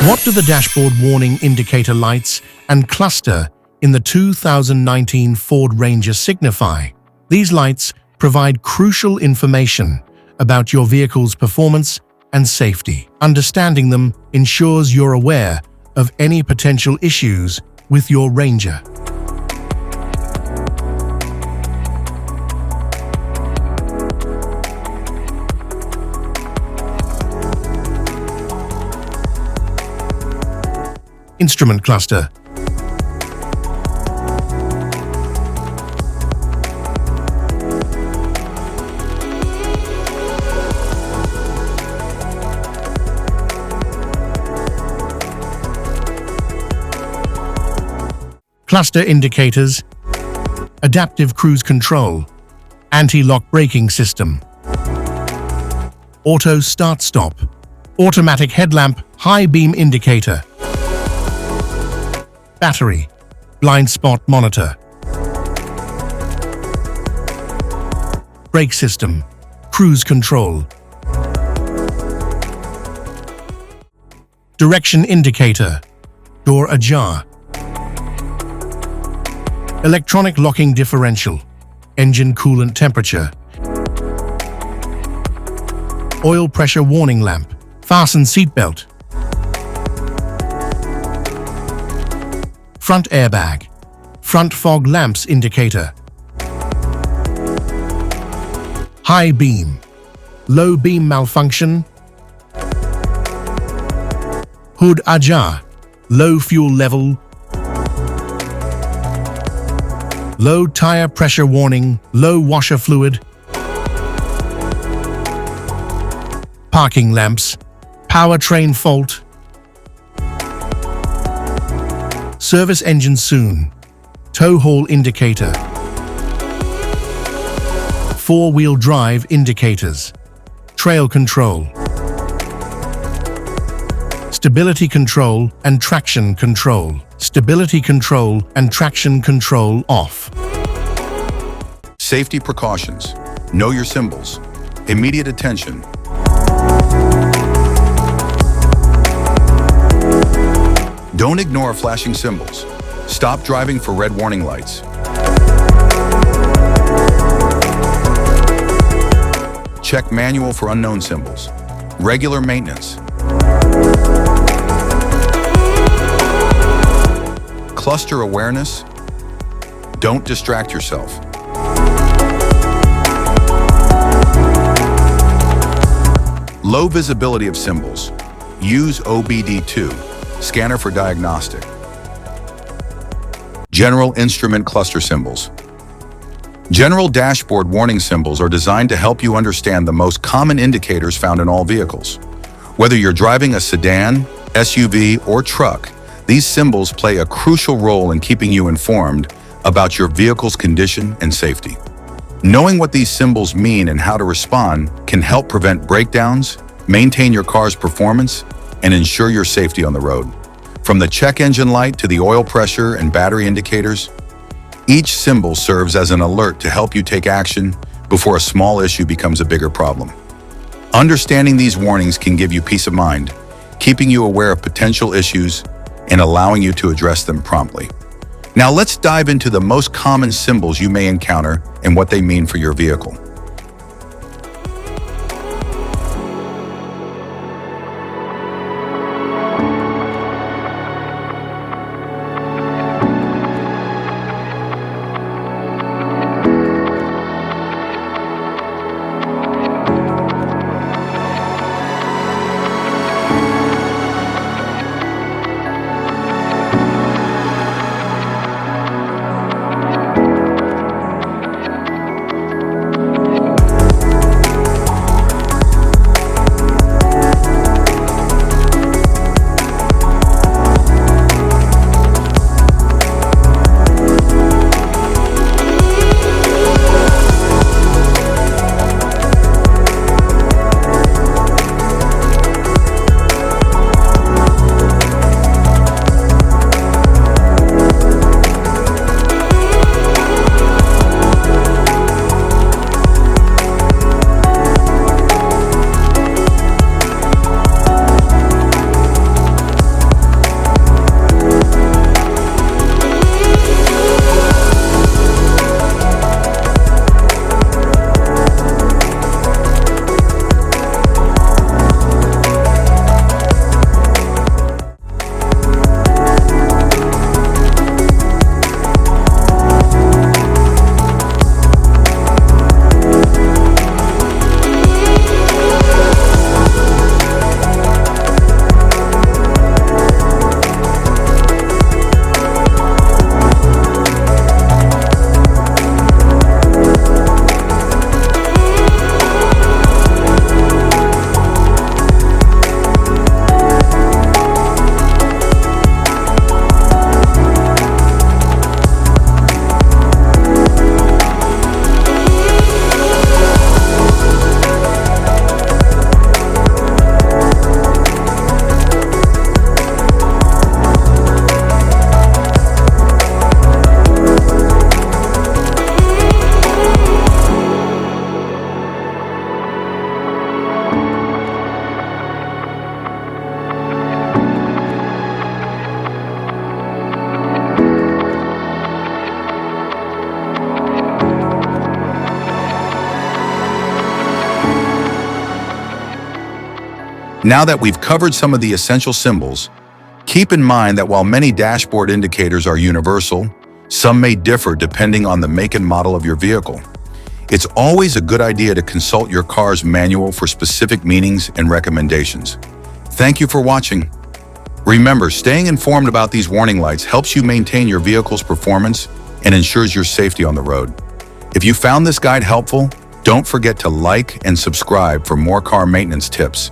What do the dashboard warning indicator lights and cluster in the 2019 Ford Ranger signify? These lights provide crucial information about your vehicle's performance and safety. Understanding them ensures you're aware of any potential issues with your Ranger. Instrument cluster. Cluster indicators, adaptive cruise control, anti-lock braking system, auto start-stop, automatic headlamp, high beam indicator, battery, blind spot monitor, brake system, cruise control, direction indicator, door ajar, electronic locking differential, engine coolant temperature, oil pressure warning lamp, fasten seatbelt, front airbag, front fog lamps indicator, high beam, low beam malfunction, hood ajar, low fuel level, low tire pressure warning, low washer fluid, parking lamps, powertrain fault, service engine soon, tow haul indicator, four-wheel drive indicators, trail control, stability control and traction control, stability control and traction control off. Safety precautions. Know your symbols. Immediate attention. Don't ignore flashing symbols. Stop driving for red warning lights. Check manual for unknown symbols. Regular maintenance. Cluster awareness. Don't distract yourself. Low visibility of symbols. Use OBD2. Scanner for diagnostic. General instrument cluster symbols. General dashboard warning symbols are designed to help you understand the most common indicators found in all vehicles. Whether you're driving a sedan, SUV, or truck, these symbols play a crucial role in keeping you informed about your vehicle's condition and safety. Knowing what these symbols mean and how to respond can help prevent breakdowns, maintain your car's performance, and ensure your safety on the road. From the check engine light to the oil pressure and battery indicators, each symbol serves as an alert to help you take action before a small issue becomes a bigger problem. Understanding these warnings can give you peace of mind, keeping you aware of potential issues and allowing you to address them promptly. Now let's dive into the most common symbols you may encounter and what they mean for your vehicle. Now that we've covered some of the essential symbols, keep in mind that while many dashboard indicators are universal, some may differ depending on the make and model of your vehicle. It's always a good idea to consult your car's manual for specific meanings and recommendations. Thank you for watching. Remember, staying informed about these warning lights helps you maintain your vehicle's performance and ensures your safety on the road. If you found this guide helpful, don't forget to like and subscribe for more car maintenance tips.